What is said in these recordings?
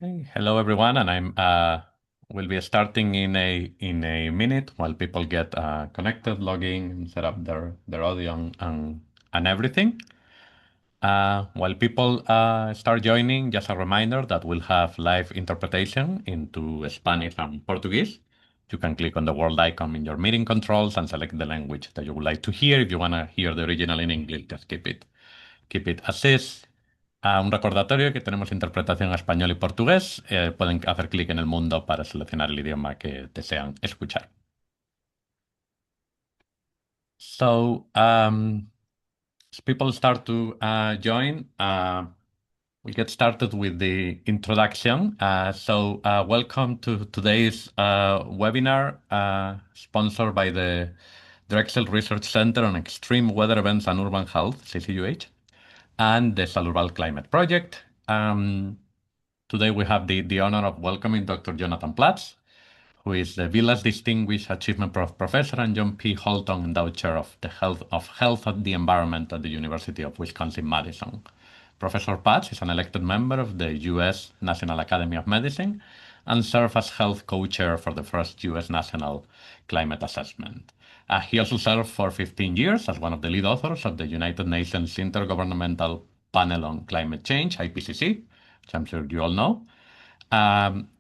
Hey, hello everyone, and I'm will be starting in a minute while people get connected, logging, and set up their audio and everything. While people start joining, just a reminder that we'll have live interpretation into Spanish and Portuguese. You can click on the world icon in your meeting controls and select the language that you would like to hear. If you want to hear the original in English, just keep it as is. Un recordatorio que tenemos interpretación a español y portugués. Pueden hacer clic en el mundo para seleccionar el idioma que desean escuchar. So, as people start to join, we'll get started with the introduction. Welcome to today's webinar sponsored by the Drexel Research Center on Extreme Weather Events and Urban Health, CCUH, and the Salurbal Climate Project. Today we have the honor of welcoming Dr. Jonathan Patz, who is the Vilas Distinguished Achievement Professor and John P. Holton Endowed Chair of Health and the Environment at the University of Wisconsin-Madison. Professor Patz is an elected member of the U.S. National Academy of Medicine and served as health co-chair for the first U.S. National Climate Assessment. He also served for 15 years as one of the lead authors of the United Nations Intergovernmental Panel on Climate Change, IPCC, which I'm sure you all know.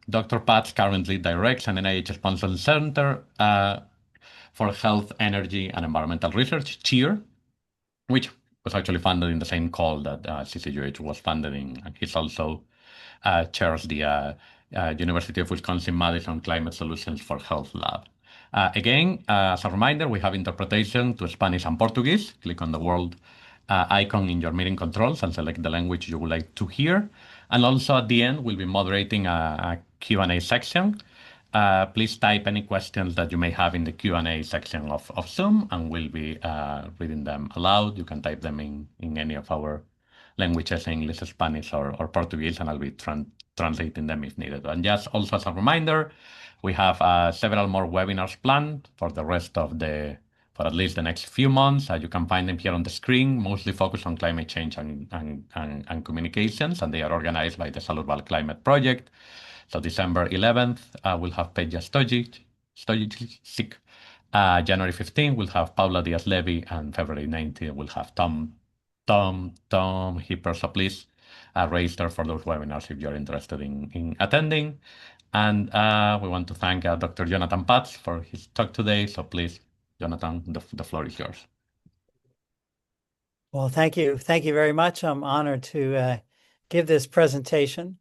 Dr. Patz currently directs an NIH-sponsored Center for Health, Energy, and Environmental Research, CHEER, which was actually funded in the same call that CCUH was funded in. And he's also chairs the University of Wisconsin-Madison Climate Solutions for Health Lab. Again, as a reminder, we have interpretation to Spanish and Portuguese. Click on the world icon in your meeting controls and select the language you would like to hear. And also at the end, we'll be moderating a Q&A section. Please type any questions that you may have in the Q&A section of Zoom, and we'll be reading them aloud. You can type them in any of our languages, English, Spanish, or Portuguese, and I'll be translating them if needed. And just also as a reminder, we have several more webinars planned for at least the next few months. You can find them here on the screen, mostly focused on climate change and communications, and they are organized by the Salurbal Climate Project. So December 11th, we'll have Peja Stojic. January 15th, we'll have Paula Diaz-Levy, and February 19th, we'll have Tom Hipper. So please register for those webinars if you're interested in attending. And we want to thank Dr. Jonathan Patz for his talk today. So please, Jonathan, the floor is yours. Well, thank you. Thank you very much. I'm honored to give this presentation.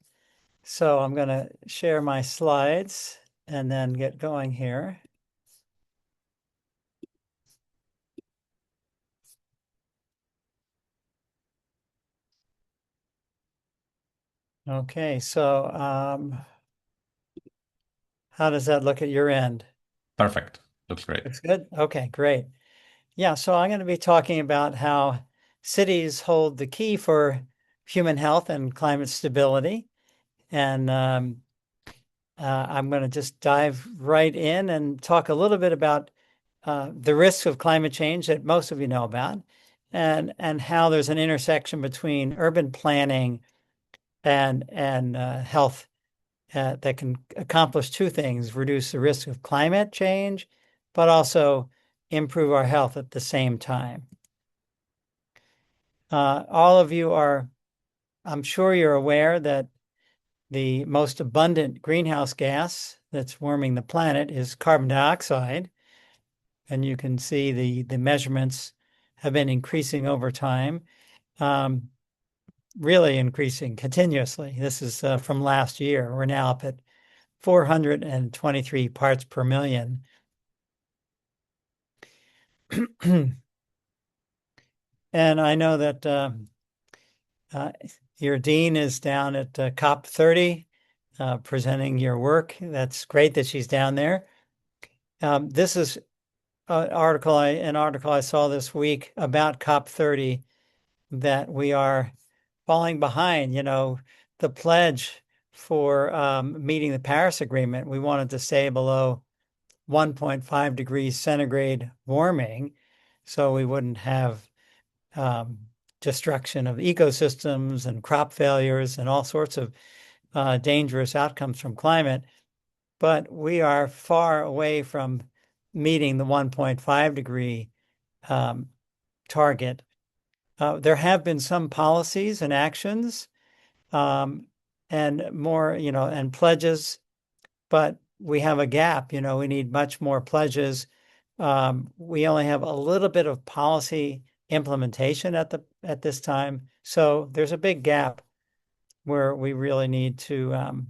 So I'm going to share my slides and then get going here. Okay, so how does that look at your end? Perfect. Looks great. Looks good? Okay, great. Yeah, so I'm going to be talking about how cities hold the key for human health and climate stability. And I'm going to just dive right in and talk a little bit about the risks of climate change that most of you know about, and how there's an intersection between urban planning and health that can accomplish two things: reduce the risk of climate change, but also improve our health at the same time. All of you are, I'm sure you're aware that the most abundant greenhouse gas that's warming the planet is carbon dioxide. And you can see the measurements have been increasing over time, really increasing continuously. This is from last year. We're now up at 423 parts per million. And I know that your dean is down at COP30 presenting your work. That's great that she's down there. This is an article I saw this week about COP30, that we are falling behind. You know, the pledge for meeting the Paris Agreement, we wanted to stay below 1.5 degrees centigrade warming, so we wouldn't have destruction of ecosystems and crop failures and all sorts of dangerous outcomes from climate, but we are far away from meeting the 1.5 degree target. There have been some policies and actions and more, and pledges, but we have a gap. We need much more pledges. We only have a little bit of policy implementation at this time, so there's a big gap where we really need to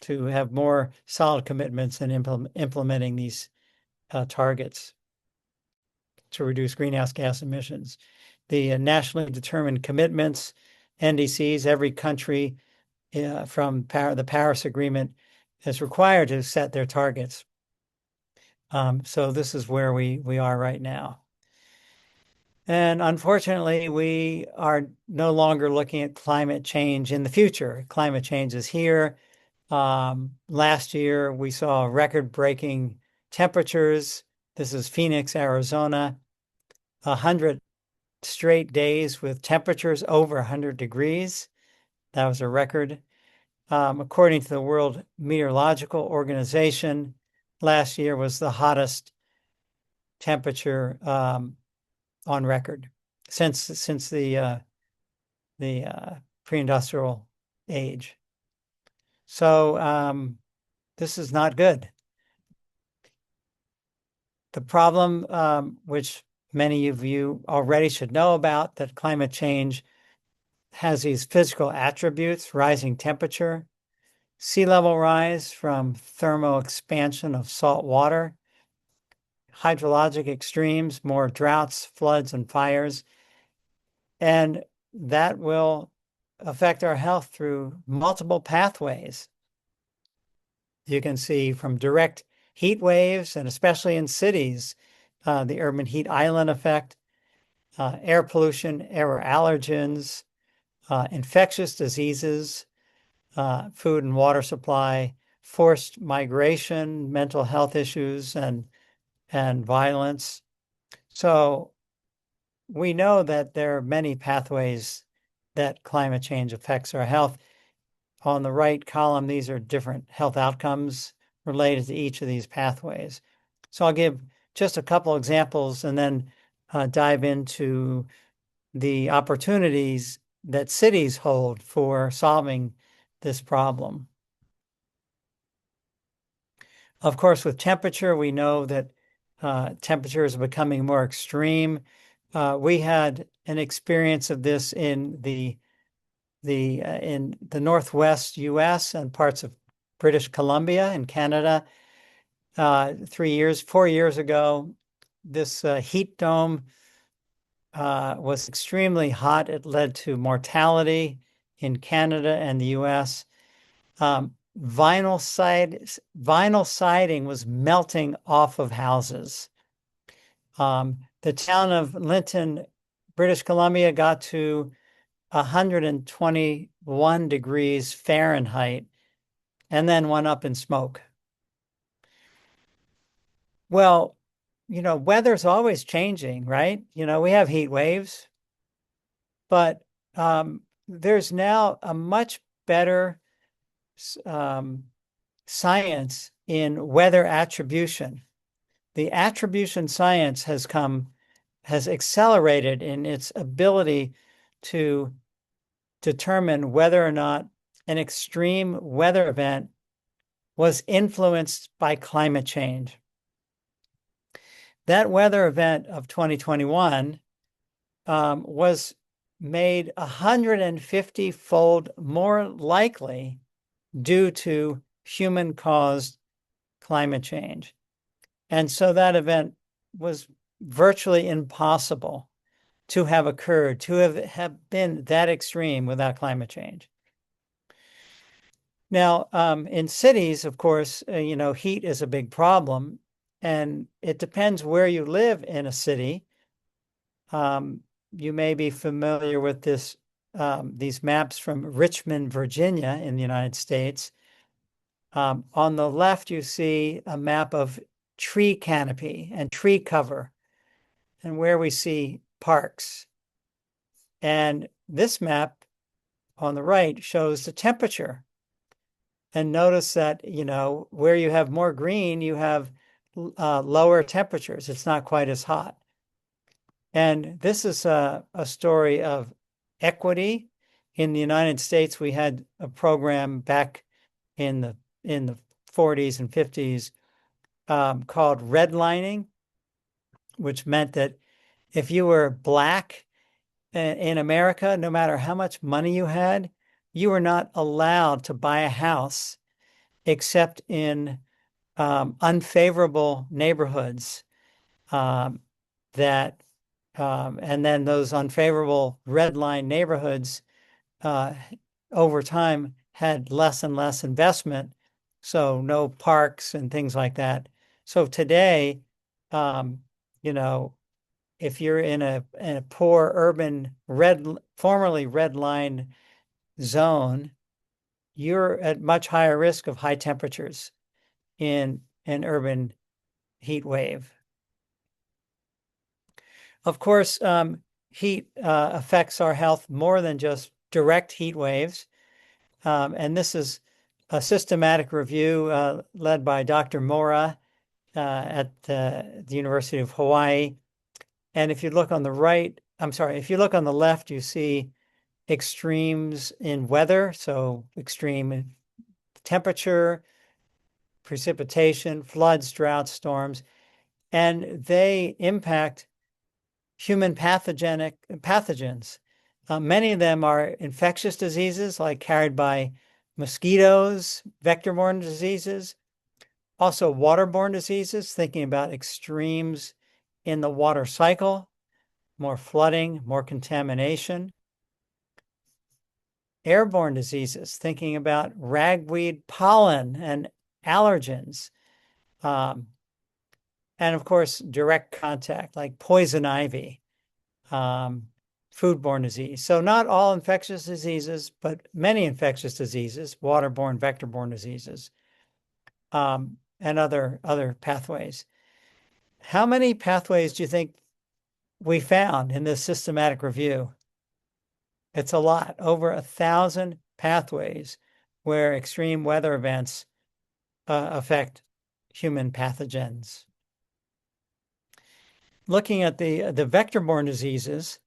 have more solid commitments in implementing these targets to reduce greenhouse gas emissions. The nationally determined commitments, NDCs, every country from the Paris Agreement is required to set their targets. So this is where we are right now. And unfortunately, we are no longer looking at climate change in the future. Climate change is here. Last year, we saw record-breaking temperatures. This is Phoenix, Arizona, 100 straight days with temperatures over 100 degrees. That was a record. According to the World Meteorological Organization, last year was the hottest temperature on record since the pre-industrial age. So this is not good. The problem, which many of you already should know about, that climate change has these physical attributes: rising temperature, sea level rise from thermal expansion of salt water, hydrologic extremes, more droughts, floods, and fires. And that will affect our health through multiple pathways. You can see from direct heat waves, and especially in cities, the urban heat island effect, air pollution, air allergens, infectious diseases, food and water supply, forced migration, mental health issues, and violence. So we know that there are many pathways that climate change affects our health. On the right column, these are different health outcomes related to each of these pathways. So I'll give just a couple examples and then dive into the opportunities that cities hold for solving this problem. Of course, with temperature, we know that temperatures are becoming more extreme. We had an experience of this in the Northwest U.S. and parts of British Columbia in Canada 4 years ago. This heat dome was extremely hot. It led to mortality in Canada and the U.S. Vinyl siding was melting off of houses. The town of Linton, British Columbia, got to 121 degrees Fahrenheit and then went up in smoke. Well, weather's always changing, right? We have heat waves, but there's now a much better science in weather attribution. The attribution science has accelerated in its ability to determine whether or not an extreme weather event was influenced by climate change. That weather event of 2021 was made 150-fold more likely due to human-caused climate change. And so that event was virtually impossible to have occurred, to have been that extreme without climate change. Now, in cities, of course, heat is a big problem, and it depends where you live in a city. You may be familiar with these maps from Richmond, Virginia, in the United States. On the left, you see a map of tree canopy and tree cover, and where we see parks. And this map on the right shows the temperature And notice that, where you have more green, you have lower temperatures. It's not quite as hot. And this is a story of equity. In the United States, we had a program back in the 40s and 50s called redlining, which meant that if you were black in America, no matter how much money you had, you were not allowed to buy a house except in unfavorable neighborhoods and then those unfavorable red line neighborhoods over time had less and less investment, so no parks and things like that. So today, um, you know, if you're in a poor urban formerly red line zone, you're at much higher risk of high temperatures in an urban heat wave. Of course, heat affects our health more than just direct heat waves. And this is a systematic review led by Dr. Mora at the University of Hawaii. And if you look on the if you look on the left, you see extremes in weather, so extreme temperature, precipitation, floods, droughts, storms, and they impact human pathogens. Many of them are infectious diseases like carried by mosquitoes, vector-borne diseases, also waterborne diseases, thinking about extremes in the water cycle, more flooding, more contamination. Airborne diseases, thinking about ragweed pollen and allergens. And of course, direct contact like poison ivy, foodborne disease. So not all infectious diseases, but many infectious diseases, waterborne, vector-borne diseases, and other pathways. How many pathways do you think we found in this systematic review? It's a lot, over 1,000 pathways where extreme weather events affect human pathogens. Looking at the vector-borne diseases,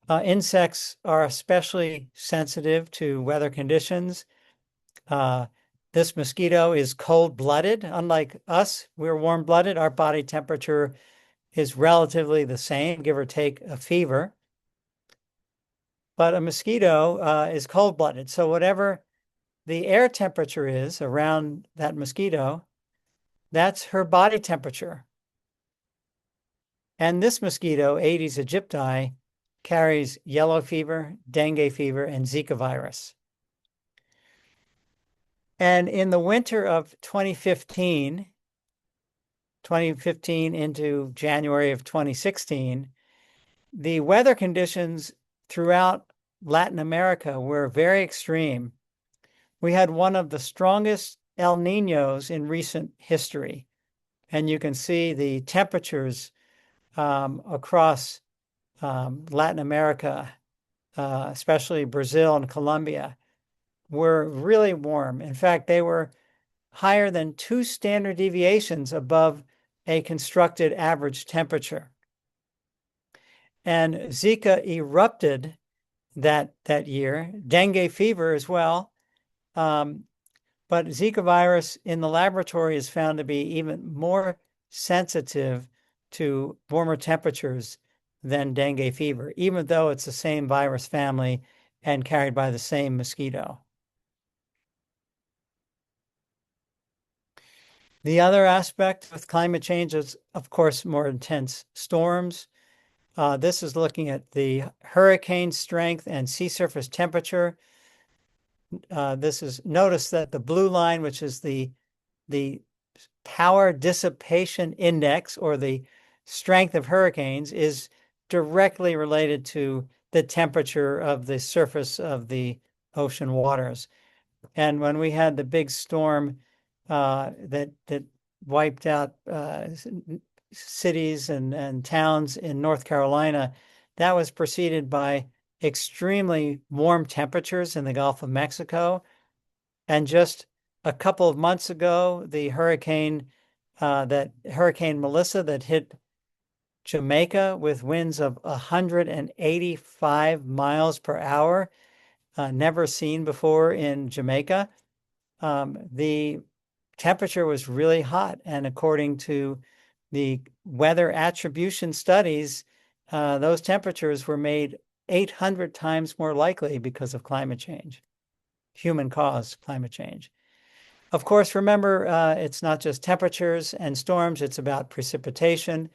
insects are especially sensitive to weather conditions. This mosquito is cold-blooded. Unlike us, we're warm-blooded. Our body temperature is relatively the same, give or take a fever. But a mosquito is cold-blooded. So whatever the air temperature is around that mosquito, that's her body temperature. And this mosquito, Aedes aegypti, carries yellow fever, dengue fever, and Zika virus. And in the winter of 2015 into January of 2016, the weather conditions throughout Latin America were very extreme. We had one of the strongest El Niños in recent history. And you can see the temperatures across Latin America, especially Brazil and Colombia, were really warm. In fact, they were higher than 2 standard deviations above a constructed average temperature. And Zika erupted that year, dengue fever as well. But Zika virus in the laboratory is found to be even more sensitive to warmer temperatures than dengue fever, even though it's the same virus family and carried by the same mosquito. The other aspect with climate change is, of course, more intense storms. This is looking at the hurricane strength and sea surface temperature. Notice that the blue line, which is the power dissipation index, or the strength of hurricanes, is directly related to the temperature of the surface of the ocean waters. And when we had the big storm that wiped out cities and towns in North Carolina, that was preceded by extremely warm temperatures in the Gulf of Mexico. And just a couple of months ago, the Hurricane Melissa that hit Jamaica with winds of 185 miles per hour, never seen before in Jamaica. The temperature was really hot, and according to the weather attribution studies, those temperatures were made 800 times more likely because of climate change, human-caused climate change. Of course, remember, it's not just temperatures and storms, it's about precipitation,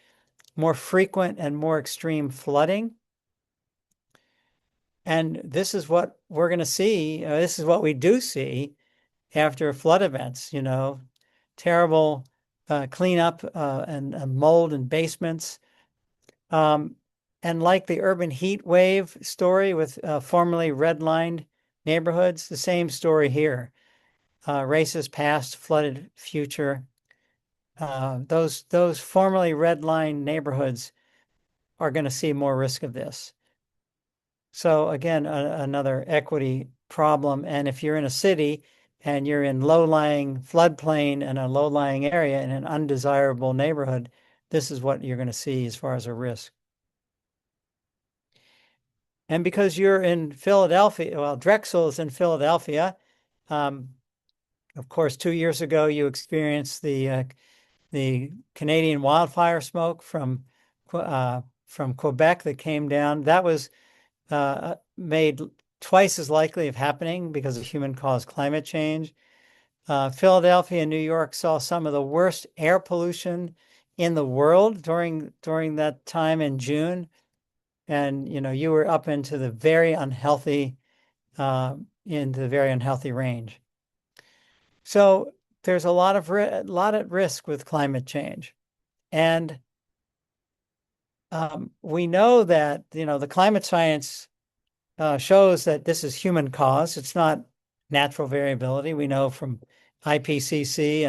more frequent and more extreme flooding. And this is what we're going to see. This is what we do see after flood events, terrible cleanup and mold in basements. And like the urban heat wave story with formerly red-lined neighborhoods, the same story here. Racist past, flooded future. Those formerly red-lined neighborhoods are going to see more risk of this. So again, another equity problem. And if you're in a city and you're in low-lying floodplain and a low-lying area in an undesirable neighborhood, this is what you're going to see as far as a risk. And because you're in Philadelphia, well, Drexel is in Philadelphia. Of course, 2 years ago, you experienced the Canadian wildfire smoke from Quebec that came down. That was made twice as likely of happening because of human-caused climate change. Philadelphia and New York saw some of the worst air pollution in the world during that time in June. And you were up into the very unhealthy range. So there's a lot at risk with climate change, and we know that the climate science shows that this is human caused. It's not natural variability. We know from IPCC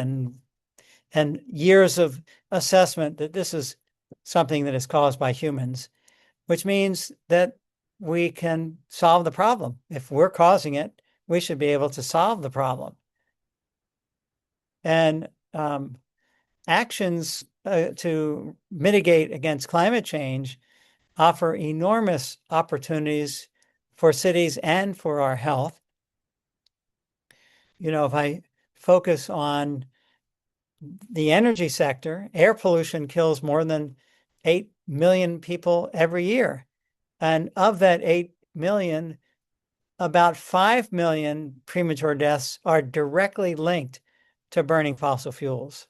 and years of assessment that this is something that is caused by humans, which means that we can solve the problem. If we're causing it, we should be able to solve the problem. And actions to mitigate against climate change offer enormous opportunities for cities and for our health. If I focus on the energy sector, air pollution kills more than 8 million people every year. And of that 8 million, about 5 million premature deaths are directly linked to burning fossil fuels.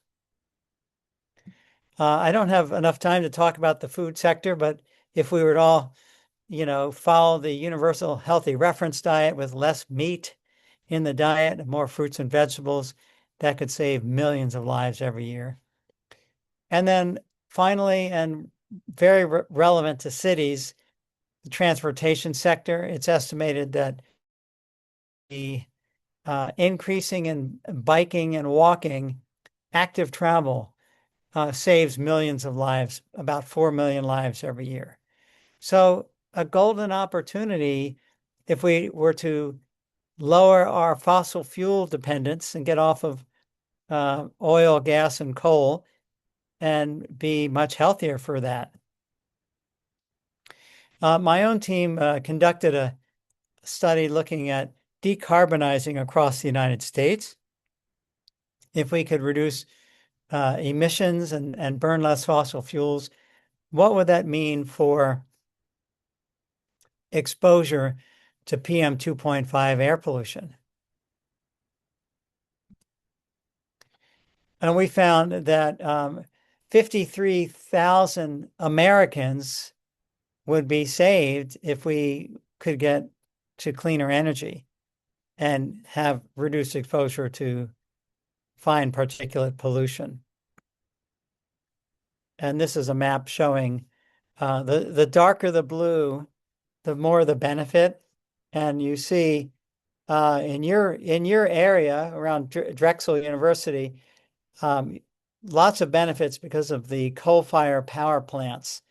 I don't have enough time to talk about the food sector, but if we were to all, follow the universal healthy reference diet with less meat in the diet and more fruits and vegetables, that could save millions of lives every year. And then finally, and very relevant to cities, the transportation sector, it's estimated that the increasing in biking and walking, active travel, saves millions of lives, about 4 million lives every year. So a golden opportunity if we were to lower our fossil fuel dependence and get off of oil, gas, and coal and be much healthier for that. My own team conducted a study looking at decarbonizing across the United States. If we could reduce emissions and burn less fossil fuels, what would that mean for exposure to PM 2.5 air pollution? And we found that 53,000 Americans would be saved if we could get to cleaner energy and have reduced exposure to fine particulate pollution. And this is a map showing the darker the blue, the more the benefit. And you see in your area around Drexel University, lots of benefits because of the coal-fired power plants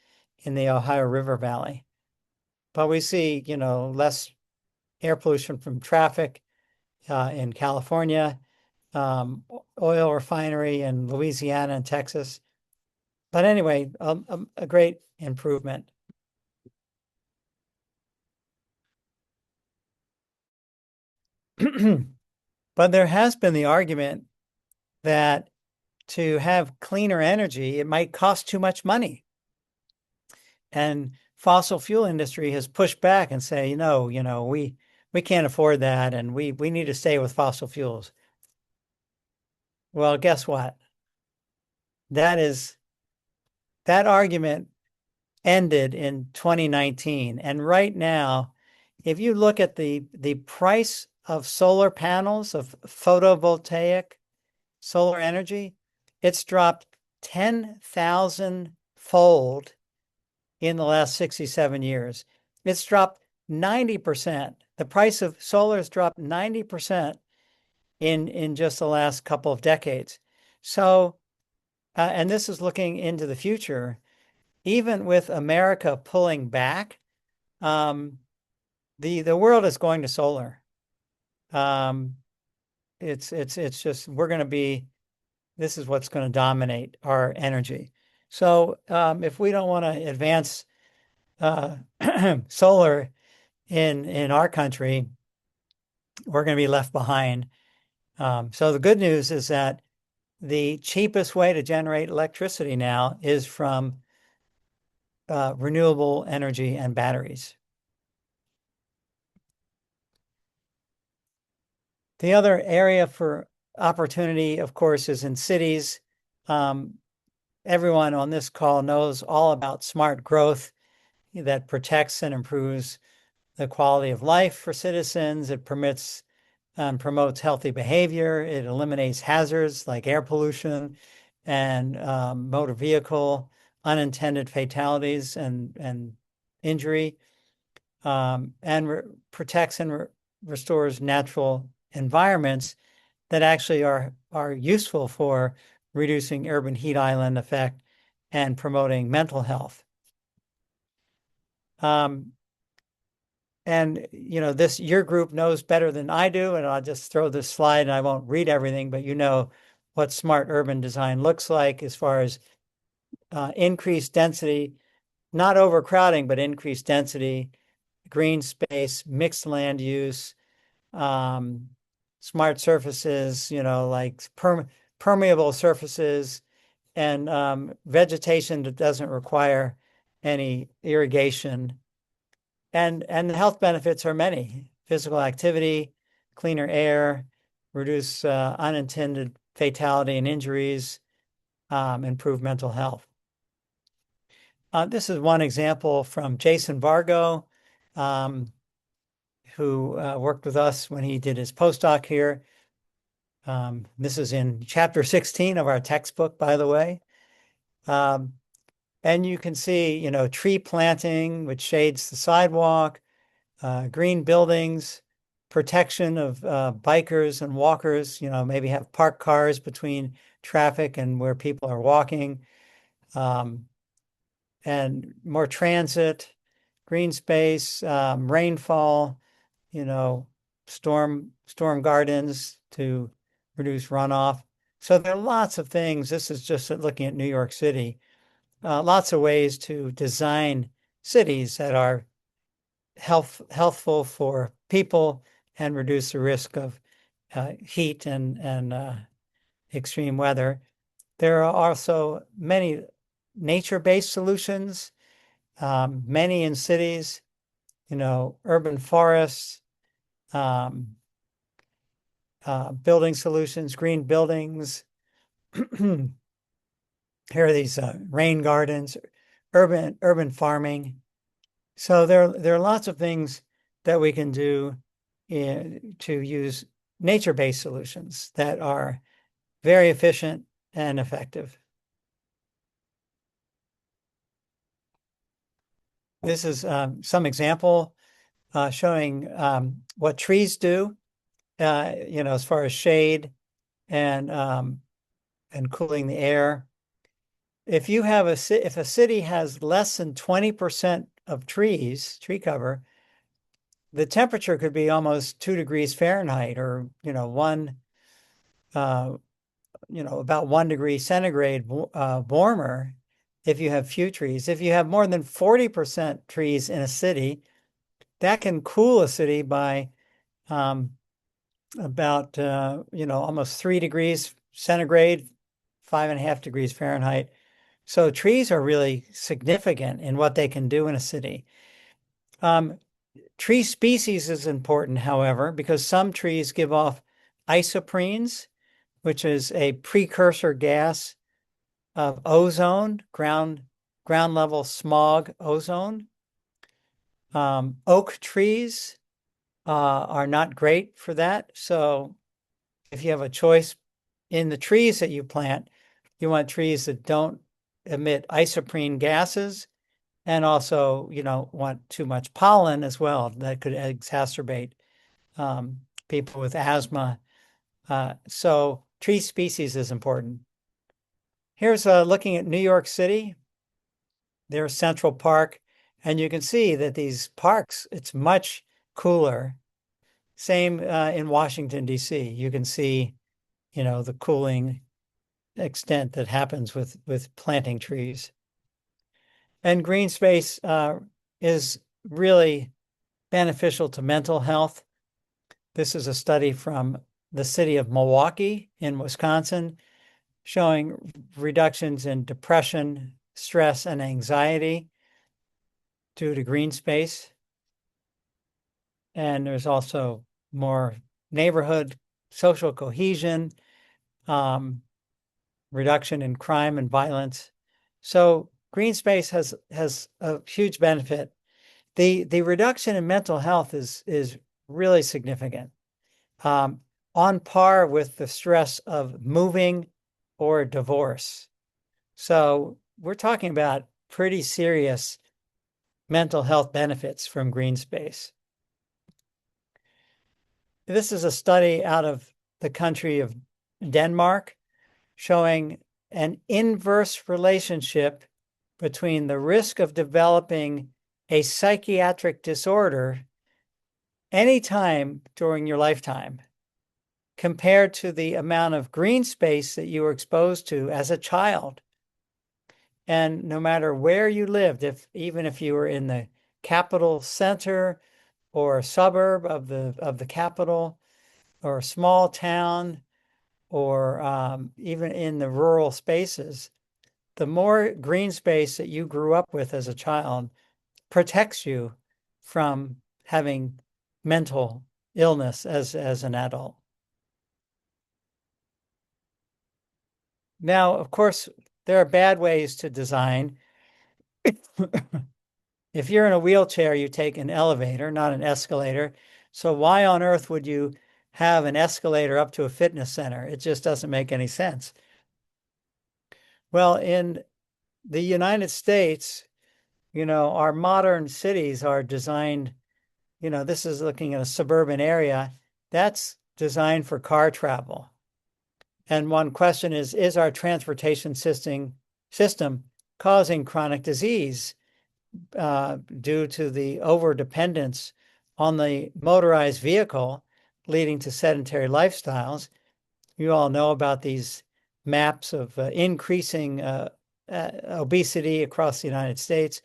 in the Ohio River Valley. But we see, less air pollution from traffic in California, oil refinery in Louisiana and Texas. But anyway, a great improvement. But there has been the argument that to have cleaner energy, it might cost too much money. And fossil fuel industry has pushed back and say, no, we can't afford that, and we need to stay with fossil fuels. Well, guess what? That argument ended in 2019. And right now, if you look at the price of solar panels, of photovoltaic solar energy, it's dropped 10,000 fold in the last 67 years. It's dropped 90%. The price of solar has dropped 90% in just the last couple of decades. So, and this is looking into the future. Even with America pulling back, the world is going to solar. It's just this is what's going to dominate our energy. So if we don't want to advance solar in our country, we're going to be left behind. So the good news is that the cheapest way to generate electricity now is from renewable energy and batteries. The other area for opportunity, of course, is in cities. Everyone on this call knows all about smart growth that protects and improves the quality of life for citizens. It permits and promotes healthy behavior. It eliminates hazards like air pollution and motor vehicle unintended fatalities and injury, and protects and restores natural environments that actually are useful for reducing urban heat island effect and promoting mental health. And your group knows better than I do, and I'll just throw this slide and I won't read everything, but you know what smart urban design looks like as far as increased density, not overcrowding, but increased density, green space, mixed land use, smart surfaces, like permeable surfaces, and vegetation that doesn't require any irrigation. And the health benefits are many: physical activity, cleaner air, reduce unintended fatality and injuries, improve mental health. This is one example from Jason Vargo, who worked with us when he did his postdoc here. This is in chapter 16 of our textbook, by the way. And you can see, tree planting, which shades the sidewalk, green buildings, protection of bikers and walkers, maybe have parked cars between traffic and where people are walking, and more transit, green space, rainfall, storm gardens to reduce runoff. So there are lots of things. This is just looking at New York City. Lots of ways to design cities that are healthful for people and reduce the risk of heat and extreme weather. There are also many nature-based solutions, many in cities, urban forests, building solutions, green buildings. Here are these rain gardens, urban farming. So there are lots of things that we can do to use nature-based solutions that are very efficient and effective. This is some example showing what trees do, as far as shade and cooling the air. If a city has less than 20% of tree cover, the temperature could be almost 2 degrees Fahrenheit, or about 1 degree centigrade warmer if you have few trees. If you have more than 40% trees in a city, that can cool a city by about almost 3 degrees centigrade, 5.5 degrees Fahrenheit. So trees are really significant in what they can do in a city. Tree species is important, however, because some trees give off isoprenes, which is a precursor gas of ozone, ground level smog ozone. Oak trees are not great for that. So if you have a choice in the trees that you plant, you want trees that don't emit isoprene gases and also, you don't want too much pollen as well. That could exacerbate people with asthma. So tree species is important. Here's looking at New York City. There's Central Park, and you can see that these parks, it's much cooler. Same in Washington, D.C. You can see, the cooling extent that happens with planting trees. And green space is really beneficial to mental health. This is a study from the city of Milwaukee in Wisconsin showing reductions in depression, stress, and anxiety due to green space. And there's also more neighborhood social cohesion, reduction in crime and violence. So green space has a huge benefit. The reduction in mental health is really significant, on par with the stress of moving or divorce. So we're talking about pretty serious mental health benefits from green space. This is a study out of the country of Denmark showing an inverse relationship between the risk of developing a psychiatric disorder anytime during your lifetime compared to the amount of green space that you were exposed to as a child. And no matter where you lived, even if you were in the capital center or a suburb of the capital or a small town or even in the rural spaces, the more green space that you grew up with as a child protects you from having mental illness as an adult. Now, of course, there are bad ways to design. If you're in a wheelchair, you take an elevator, not an escalator. So why on earth would you have an escalator up to a fitness center? It just doesn't make any sense. Well, in the United States, our modern cities are designed, this is looking at a suburban area, that's designed for car travel. And one question is our transportation system causing chronic disease due to the overdependence on the motorized vehicle, leading to sedentary lifestyles? You all know about these maps of increasing obesity across the United States.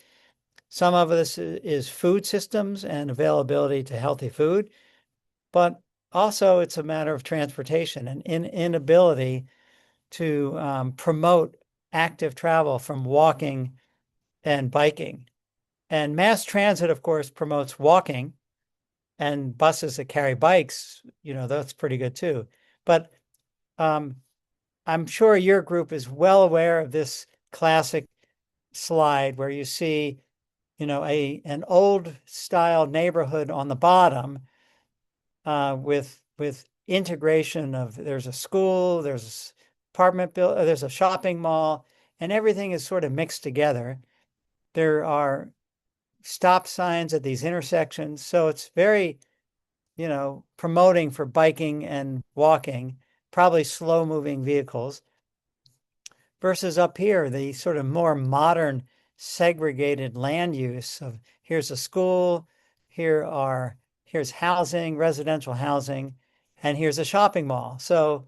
Some of this is food systems and availability to healthy food, but also it's a matter of transportation and inability to promote active travel from walking and biking. And mass transit, of course, promotes walking, and buses that carry bikes, that's pretty good too. But I'm sure your group is well aware of this classic slide where you see, an old style neighborhood on the bottom with integration of, there's a school, there's apartment building, there's a shopping mall, and everything is sort of mixed together. There are stop signs at these intersections, so it's very, promoting for biking and walking, probably slow moving vehicles. Versus up here, the sort of more modern segregated land use of here's a school, here's housing, residential housing, and here's a shopping mall. So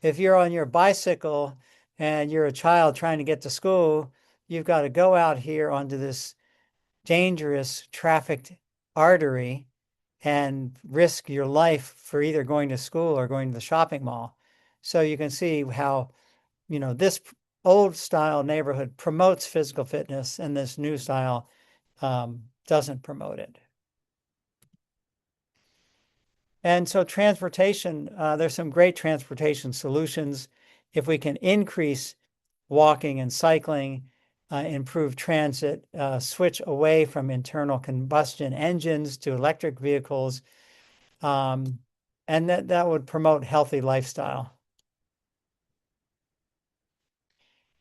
if you're on your bicycle and you're a child trying to get to school, you've got to go out here onto this dangerous trafficked artery and risk your life for either going to school or going to the shopping mall. So you can see how, this old style neighborhood promotes physical fitness and this new style doesn't promote it. And so transportation, there's some great transportation solutions. If we can increase walking and cycling, improve transit, switch away from internal combustion engines to electric vehicles, and that would promote healthy lifestyle.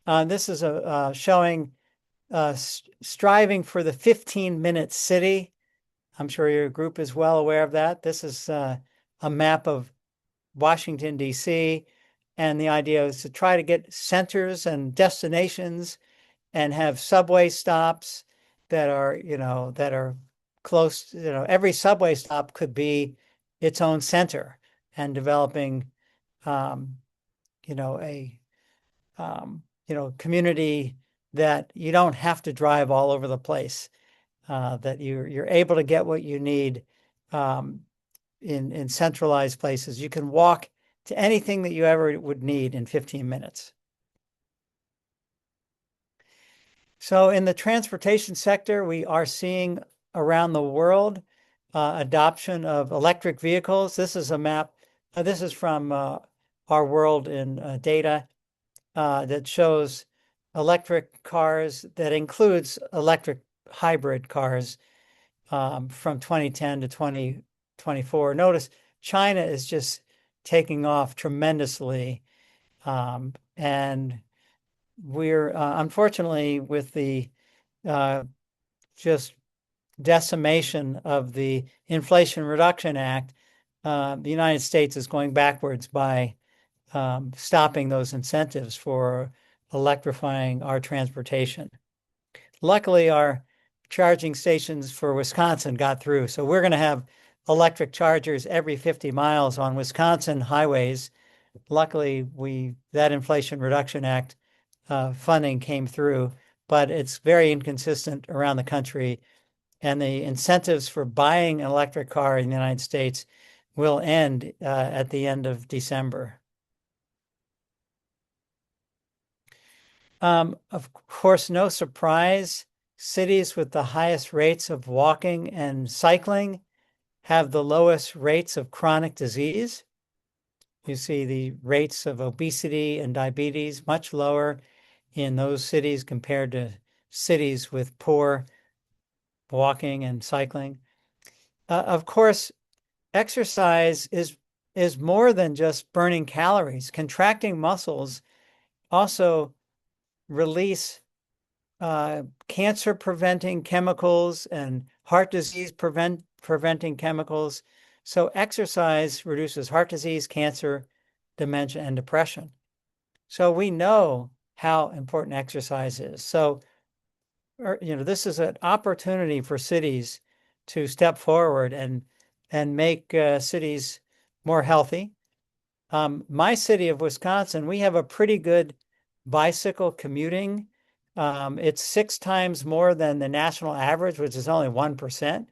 This is showing striving for the 15-minute city. I'm sure your group is well aware of that. This is a map of Washington, D.C., and the idea is to try to get centers and destinations and have subway stops that are, that are close. Every subway stop could be its own center, and developing, a community that you don't have to drive all over the place, that you're able to get what you need in centralized places. You can walk to anything that you ever would need in 15 minutes. So in the transportation sector, we are seeing around the world adoption of electric vehicles. This is a map. This is from our world in data that shows electric cars, that includes electric hybrid cars from 2010 to 2024. Notice China is just taking off tremendously. And we're unfortunately, with the just decimation of the Inflation Reduction Act, the United States is going backwards by stopping those incentives for electrifying our transportation. Luckily, our charging stations for Wisconsin got through. So we're going to have electric chargers every 50 miles on Wisconsin highways. Luckily, that Inflation Reduction Act funding came through, but it's very inconsistent around the country. And the incentives for buying an electric car in the United States will end at the end of December. Of course, no surprise, cities with the highest rates of walking and cycling have the lowest rates of chronic disease. You see the rates of obesity and diabetes much lower in those cities compared to cities with poor walking and cycling. Of course, exercise is more than just burning calories. Contracting muscles also release cancer-preventing chemicals and heart disease preventing chemicals. So exercise reduces heart disease, cancer, dementia, and depression. So we know how important exercise is. So, this is an opportunity for cities to step forward and make cities more healthy. My city of Wisconsin, we have a pretty good bicycle commuting. It's 6 times more than the national average, which is only 1%.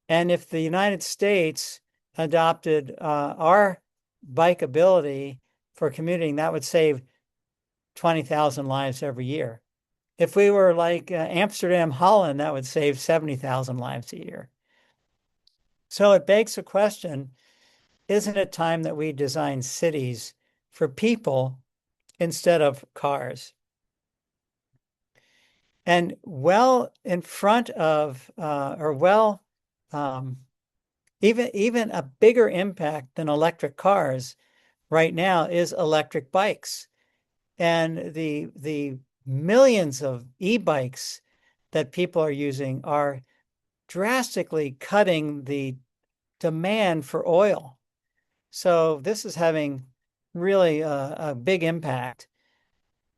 And if the United States adopted our bikeability for commuting, that would save 20,000 lives every year. If we were like Amsterdam, Holland, that would save 70,000 lives a year. So it begs the question, isn't it time that we design cities for people instead of cars? And well in front of, even a bigger impact than electric cars right now is electric bikes. And the millions of e-bikes that people are using are drastically cutting the demand for oil. So this is having really a big impact.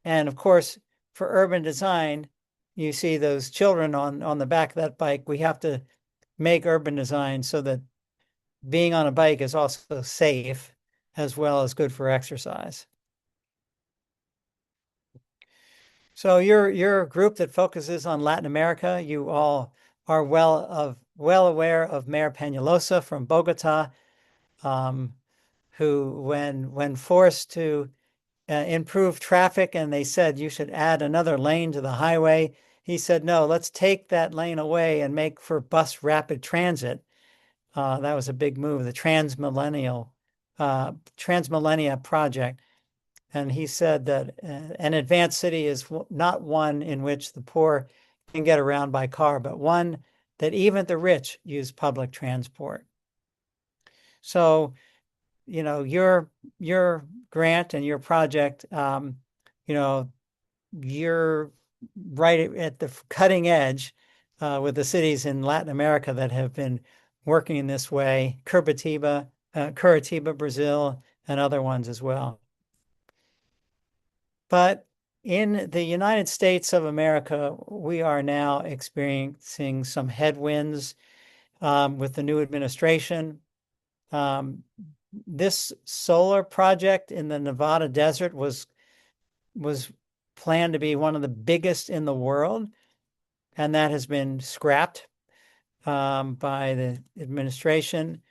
And of course, for urban design, you see those children on the back of that bike. We have to make urban design so that being on a bike is also safe. as well as good for exercise. So you're a group that focuses on Latin America. You all are well aware of Mayor Peñalosa from Bogota, who when forced to improve traffic and they said you should add another lane to the highway, he said, no, let's take that lane away and make for bus rapid transit. That was a big move, the Transmillennia project. And he said that an advanced city is not one in which the poor can get around by car, but one that even the rich use public transport. So, your grant and your project, you're right at the cutting edge with the cities in Latin America that have been working in this way, Curitiba, Brazil, and other ones as well. But in the United States of America, we are now experiencing some headwinds with the new administration. This solar project in the Nevada desert was planned to be one of the biggest in the world, and that has been scrapped by the administration.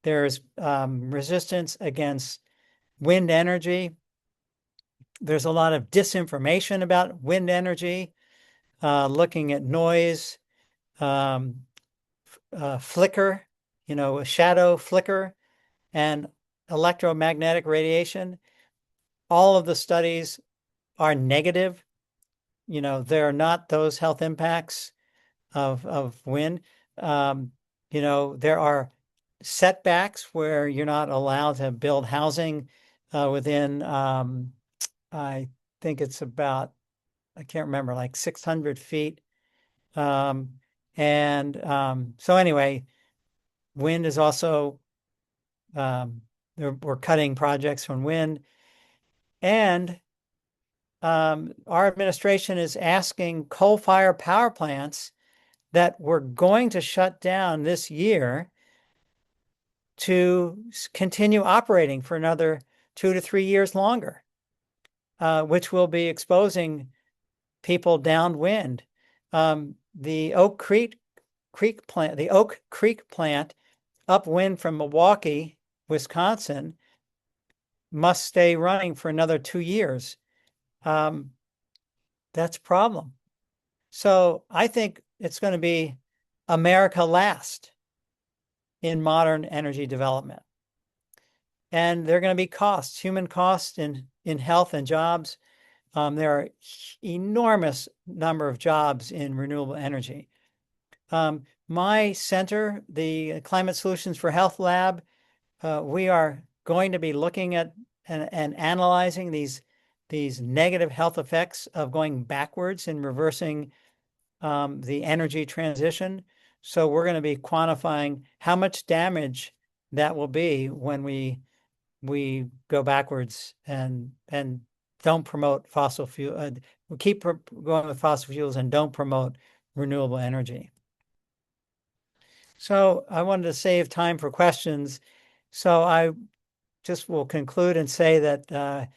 There's resistance against wind energy. There's a lot of disinformation about wind energy, looking at noise, flicker, a shadow flicker, and electromagnetic radiation. All of the studies are negative. There are not those health impacts of wind. There are setbacks where you're not allowed to build housing within, I think it's about, I can't remember, like 600 feet. So anyway, wind is also, we're cutting projects from wind. And our administration is asking coal-fired power plants that we're going to shut down this year to continue operating for another 2 to 3 years longer, which will be exposing people downwind. The Oak Creek plant upwind from Milwaukee, Wisconsin, must stay running for another 2 years. That's a problem. So I think it's going to be America last in modern energy development. And there are going to be costs, human costs in health and jobs. There are enormous number of jobs in renewable energy. My center, the Climate Solutions for Health Lab, we are going to be looking at and analyzing these negative health effects of going backwards and reversing the energy transition. So we're going to be quantifying how much damage that will be when we go backwards and don't promote fossil fuel. We keep going with fossil fuels and don't promote renewable energy. So I wanted to save time for questions. So I just will conclude and say that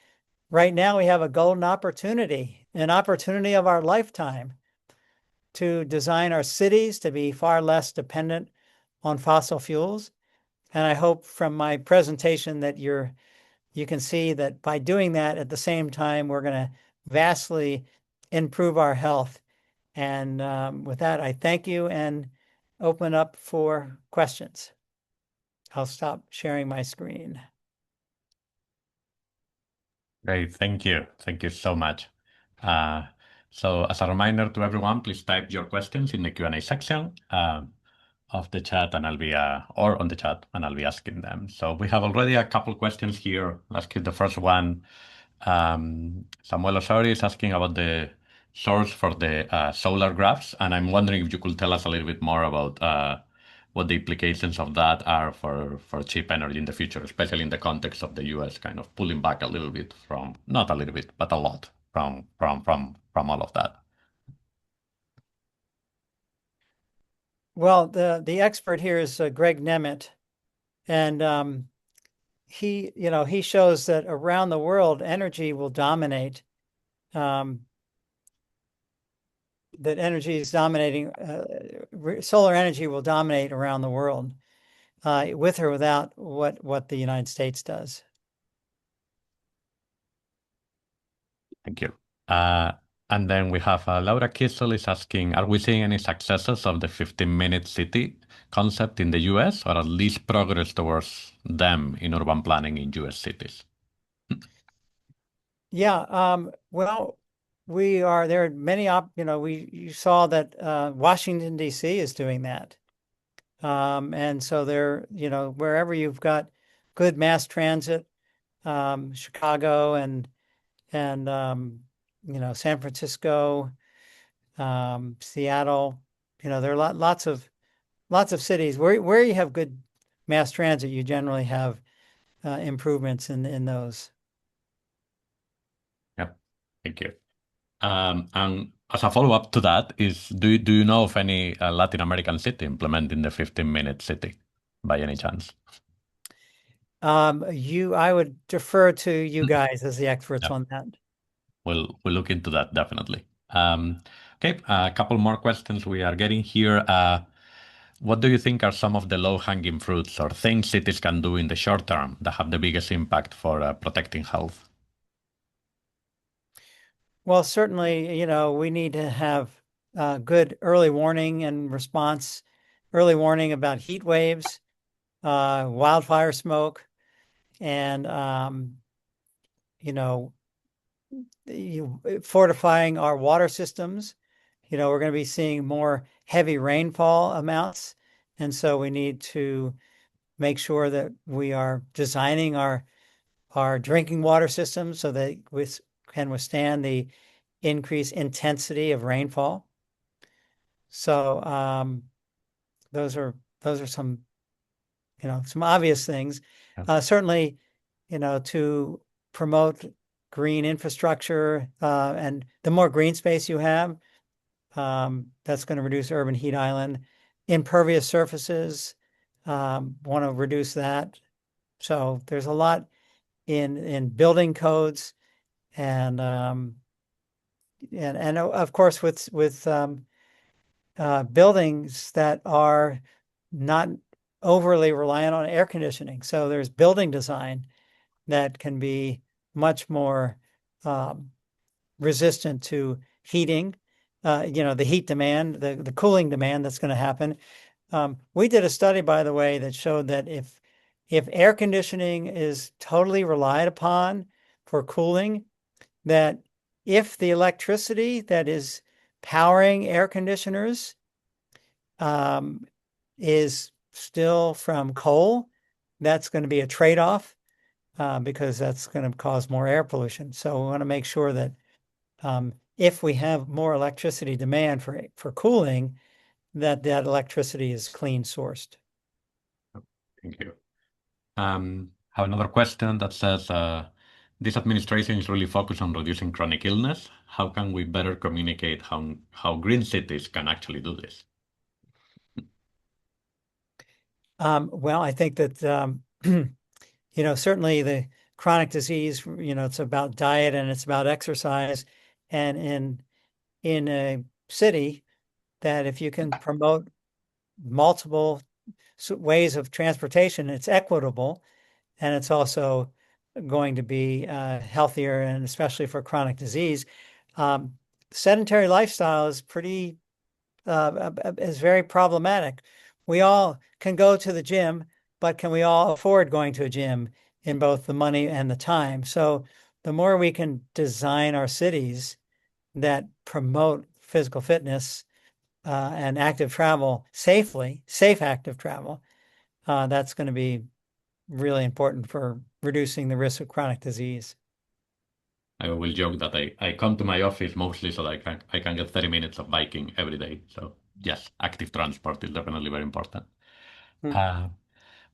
right now we have a golden opportunity, an opportunity of our lifetime to design our cities to be far less dependent on fossil fuels. And I hope from my presentation that you can see that by doing that at the same time, we're going to vastly improve our health. And with that, I thank you and open up for questions. I'll stop sharing my screen. Great, thank you. Thank you so much. So as a reminder to everyone, please type your questions in the Q&A section of the chat and I'll be, or on the chat and I'll be asking them. So we have already a couple questions here. Let's get the first one. Samuel Osori is asking about the source for the solar graphs, and I'm wondering if you could tell us a little bit more about what the implications of that are for cheap energy in the future, especially in the context of the US kind of pulling back a little bit from, not a little bit, but a lot from all of that. Well, the expert here is Greg Nemeth, and he shows that around the world, energy will dominate. Um, that energy is dominating. Solar energy will dominate around the world, with or without what the United States does. Thank you. And then we have Laura Kissel is asking, are we seeing any successes of the 15-minute city concept in the US, or at least progress towards them in urban planning in US cities? Yeah, well, there are many you saw that Washington, D.C. is doing that. And so wherever you've got good mass transit, Chicago and San Francisco, Seattle, there are lots of cities where you have good mass transit, you generally have improvements in those. Yep. Thank you. And as a follow-up to that is, do you know of any Latin American city implementing the 15-minute city by any chance? I would defer to you guys as the experts Yeah, on that. we'll look into that definitely. Okay, a couple more questions we are getting here. What do you think are some of the low-hanging fruits or things cities can do in the short term that have the biggest impact for protecting health? Well, certainly, we need to have good early warning and response, early warning about heat waves, wildfire smoke, and you know, fortifying our water systems. We're going to be seeing more heavy rainfall amounts, and so we need to make sure that we are designing our drinking water systems so that we can withstand the increased intensity of rainfall. So those are some obvious things. Yeah. Certainly, to promote green infrastructure, and the more green space you have, that's going to reduce urban heat island. Impervious surfaces, want to reduce that. So there's a lot in building codes and of course with buildings that are not overly reliant on air conditioning. So there's building design that can be much more resistant to heating, the heat demand, the cooling demand that's going to happen. We did a study, by the way, that showed that if air conditioning is totally relied upon for cooling, that if the electricity that is powering air conditioners is still from coal, that's going to be a trade-off because that's going to cause more air pollution. So we want to make sure that if we have more electricity demand for cooling, that electricity is clean sourced. Thank you. Have another question that says, this administration is really focused on reducing chronic illness. How can we better communicate how green cities can actually do this? Well, I think that certainly the chronic disease, it's about diet and it's about exercise. And in a city, that if you can promote multiple ways of transportation, it's equitable, and it's also going to be healthier, and especially for chronic disease. Sedentary lifestyle is very problematic. We all can go to the gym, but can we all afford going to a gym in both the money and the time? So the more we can design our cities that promote physical fitness and active travel safely, safe active travel, that's going to be really important for reducing the risk of chronic disease. I will joke that I come to my office mostly so that I can get 30 minutes of biking every day. So yes, active transport is definitely very important. Hmm.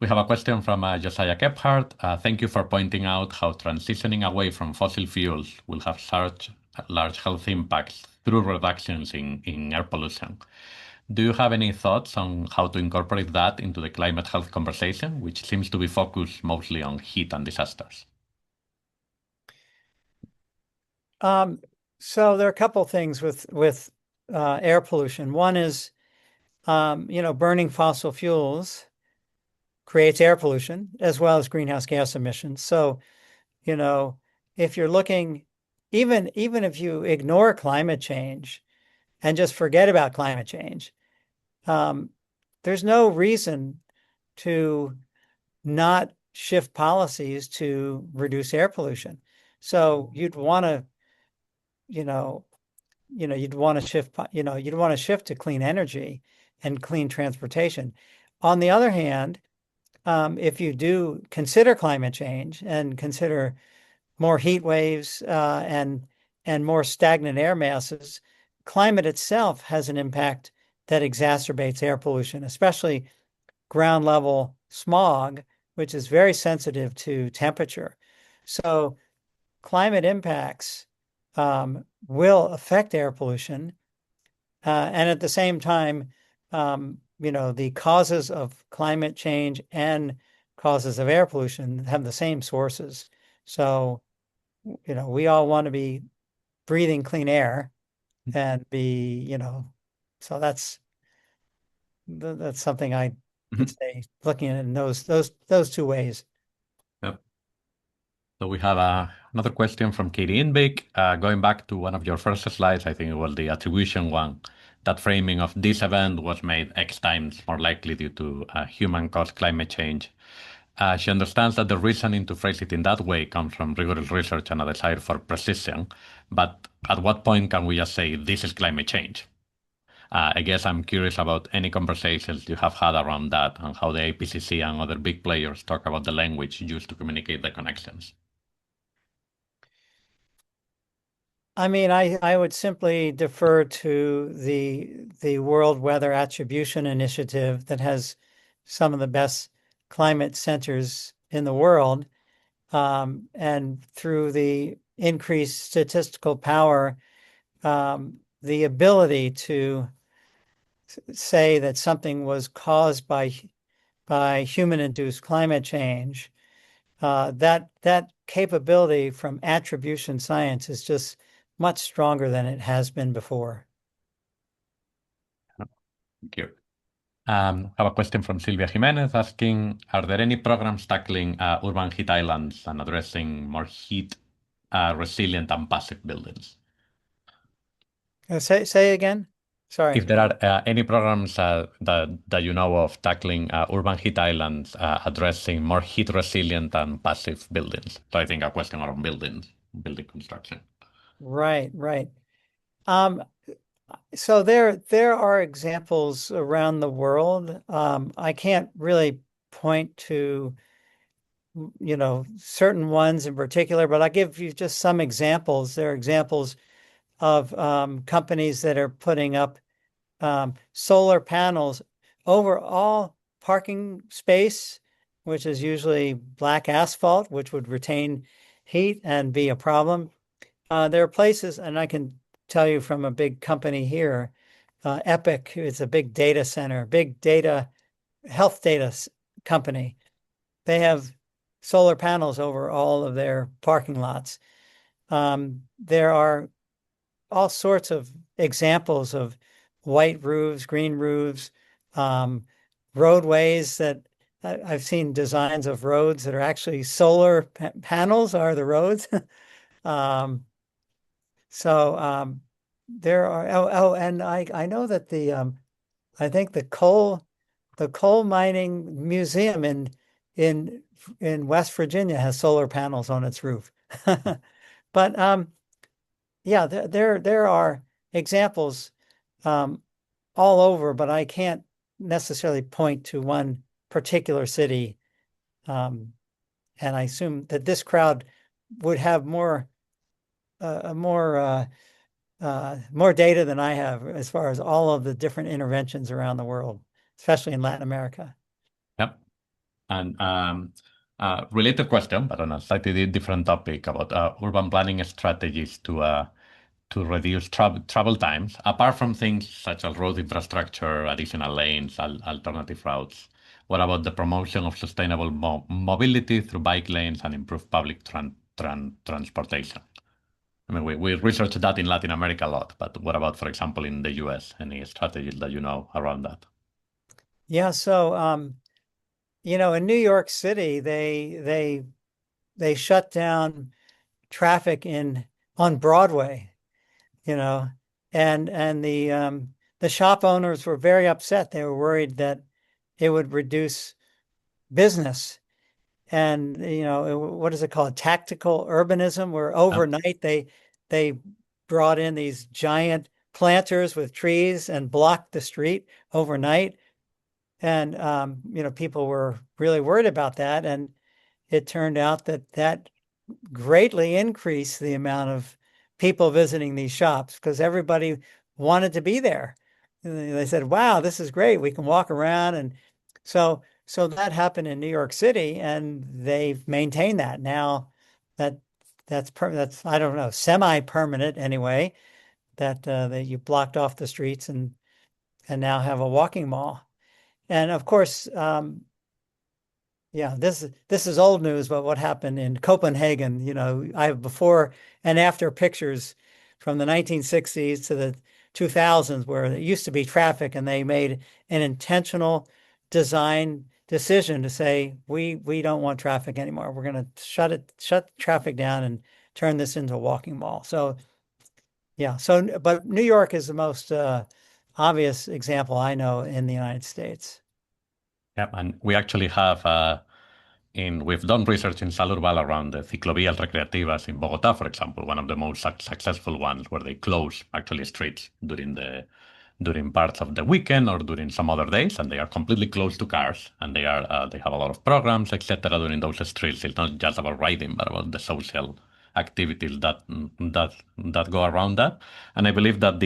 We have a question from Josiah Kephart. Thank you for pointing out how transitioning away from fossil fuels will have such large health impacts through reductions in air pollution. Do you have any thoughts on how to incorporate that into the climate health conversation, which seems to be focused mostly on heat and disasters? Um, so there are a couple things with air pollution. One is, burning fossil fuels creates air pollution as well as greenhouse gas emissions. So, you know, if you're looking, even if you ignore climate change and just forget about climate change, um, there's no reason to not shift policies to reduce air pollution. So you'd want to, you know, you'd want to shift, you'd want to shift to clean energy and clean transportation. On the other hand, if you do consider climate change and consider more heat waves and more stagnant air masses, climate itself has an impact that exacerbates air pollution, especially ground level smog, which is very sensitive to temperature. So climate impacts will affect air pollution, and at the same time, the causes of climate change and causes of air pollution have the same sources. So, we all want to be breathing clean air and so that's something I would Mhm. say looking at it in those two ways. Yep. So we have another question from Katie Inbeck. Going back to one of your first slides, I think it was the attribution one. That framing of this event was made X times more likely due to human-caused climate change. She understands that the reasoning to phrase it in that way comes from rigorous research and a desire for precision. But at what point can we just say this is climate change? I guess I'm curious about any conversations you have had around that and how the IPCC and other big players talk about the language used to communicate the connections. I mean, I would simply defer to the World Weather Attribution Initiative that has some of the best climate centers in the world. And through the increased statistical power, the ability to say that something was caused by human-induced climate change, that capability from attribution science is just much stronger than it has been before. Thank you. I have a question from Silvia Jimenez asking, are there any programs tackling urban heat islands and addressing more heat resilient and passive buildings? Say again. Sorry. If there are any programs that you know of tackling urban heat islands, addressing more heat resilient and passive buildings. So I think a question around buildings, building construction. Right, right. Um, so there are examples around the world. I can't really point to, certain ones in particular, but I'll give you just some examples. There are examples of companies that are putting up solar panels over all parking space, which is usually black asphalt, which would retain heat and be a problem. There are places, and I can tell you from a big company here, Epic is a big data center, big data, health data company. They have solar panels over all of their parking lots. There are all sorts of examples of white roofs, green roofs, roadways that I've seen designs of roads that are actually solar panels are the roads. um, so there are and I know that I think the coal mining museum in in West Virginia has solar panels on its roof. But yeah, there are examples um, all over, but I can't necessarily point to one particular city. Um, and I assume that this crowd would have uh, more uh, more data than I have as far as all of the different interventions around the world, especially in Latin America. Yep. And related question, but on a slightly different topic about urban planning strategies to to reduce travel times, apart from things such as road infrastructure, additional lanes, alternative routes? What about the promotion of sustainable mobility through bike lanes and improved public transportation? I mean, we researched that in Latin America a lot, but what about, for example, in the US? Any strategies that you know around that? Yeah, so in New York City, they shut down traffic in on Broadway, you know, and the shop owners were very upset. They were worried that it would reduce business. And what is it called? Tactical urbanism, where Uh, overnight they brought in these giant planters with trees and blocked the street overnight. And people were really worried about that. And it turned out that greatly increased the amount of people visiting these shops because everybody wanted to be there. And they said, "Wow, this is great. We can walk around." And so that happened in New York City, and they've maintained that now. That that's I don't know, semi-permanent anyway. That you blocked off the streets and now have a walking mall. And of course, yeah, this is old news, but what happened in Copenhagen, I have before and after pictures from the 1960s to the 2000s where there used to be traffic and they made an intentional design decision to say we don't want traffic anymore. We're going to shut traffic down and turn this into a walking mall. So yeah, but New York is the most obvious example I know in the United States. yeah, and we actually have we've done research in Salud Val around the ciclovías recreativas in Bogota, for example, one of the most successful ones where they close actually streets during parts of the weekend or during some other days, and they are completely closed to cars, and they have a lot of programs, etc. during those streets. It's not just about riding, but about the social activities that go around that. And I believe that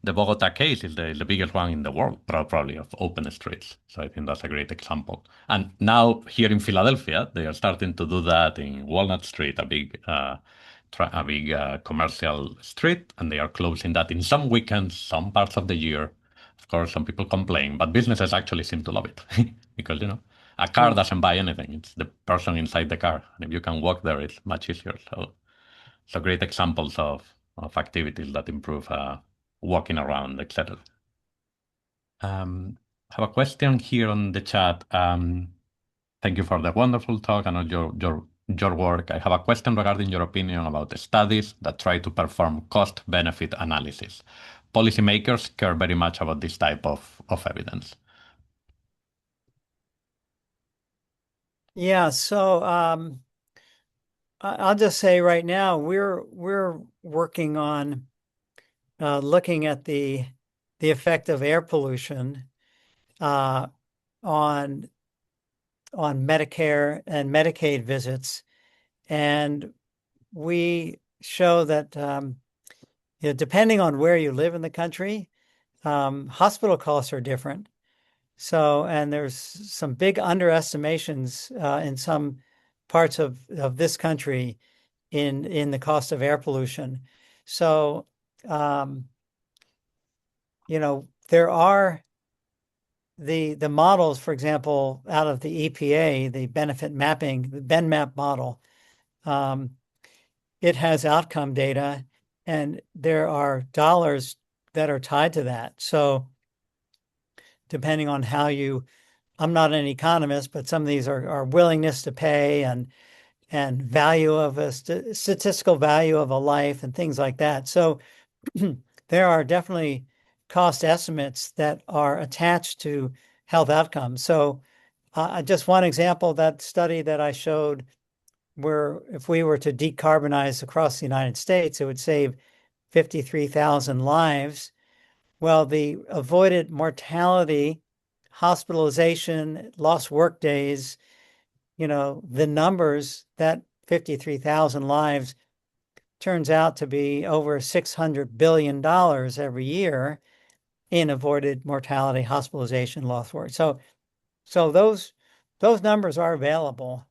the Bogota case is the biggest one in the world, probably, of open streets. So I think that's a great example. And now here in Philadelphia, they are starting to do that in Walnut Street, a big commercial street, and they are closing that in some weekends, some parts of the year. Of course, some people complain, but businesses actually seem to love it because, a car Mm. doesn't buy anything. It's the person inside the car. And if you can walk there, it's much easier. So great examples of activities that improve walking around, etc. I have a question here on the chat. Thank you for the wonderful talk and all your work. I have a question regarding your opinion about the studies that try to perform cost-benefit analysis. Policymakers care very much about this type of evidence. Yeah, so I'll just say right now we're working on looking at the effect of air pollution uh, on Medicare and Medicaid visits, and we show that depending on where you live in the country, hospital costs are different. So, and there's some big underestimations in some parts of this country in the cost of air pollution. So, um, there are the models, for example, out of the EPA, the benefit mapping, the BenMap model. Um, it has outcome data, and there are dollars that are tied to that. So, depending on how I'm not an economist, but some of these are willingness to pay and value of a statistical value of a life and things like that. So there are definitely cost estimates that are attached to health outcomes. So just one example, that study that I showed where if we were to decarbonize across the United States, it would save 53,000 lives. Well, the avoided mortality, hospitalization, lost work days, the numbers, that 53,000 lives turns out to be over $600 billion every year in avoided mortality, hospitalization, lost work. So those numbers are available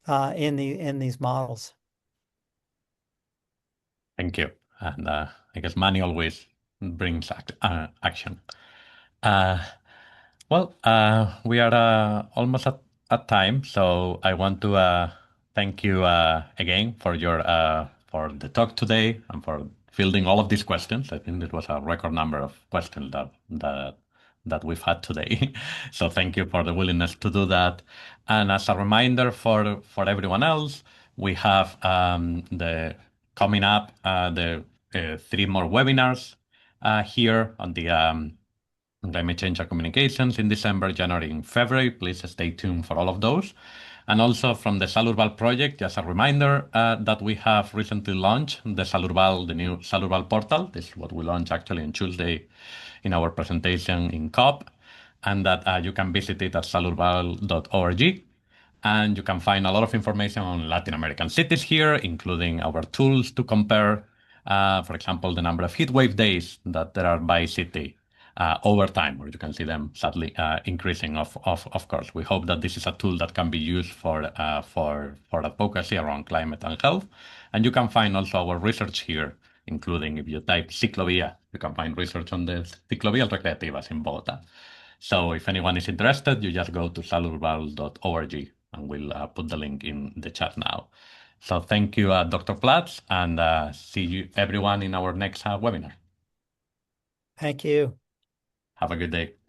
in these models. Thank you. And I guess money always brings action. Uh, we are almost at time, so I want to thank you again for your for the talk today and for fielding all of these questions. I think it was a record number of questions that we've had today. So thank you for the willingness to do that. And as a reminder for everyone else, we have the coming up the 3 more webinars here on the climate change and communications in December, January, and February. Please stay tuned for all of those. And also from the Salurbal project, just a reminder that we have recently launched the Salurbal, the new Salurbal portal. This is what we launched actually on Tuesday in our presentation in COP, and that you can visit it at salurbal.org. And you can find a lot of information on Latin American cities here, including our tools to compare, for example, the number of heat wave days that there are by city over time, where you can see them sadly increasing. Of course, we hope that this is a tool that can be used for advocacy around climate and health. And you can find also our research here, including if you type ciclovia, you can find research on the ciclovías recreativas in Bogotá. So if anyone is interested, you just go to salurbal.org and we'll put the link in the chat now. So thank you, Dr. Platz, and see you everyone in our next webinar. Thank you. Have a good day.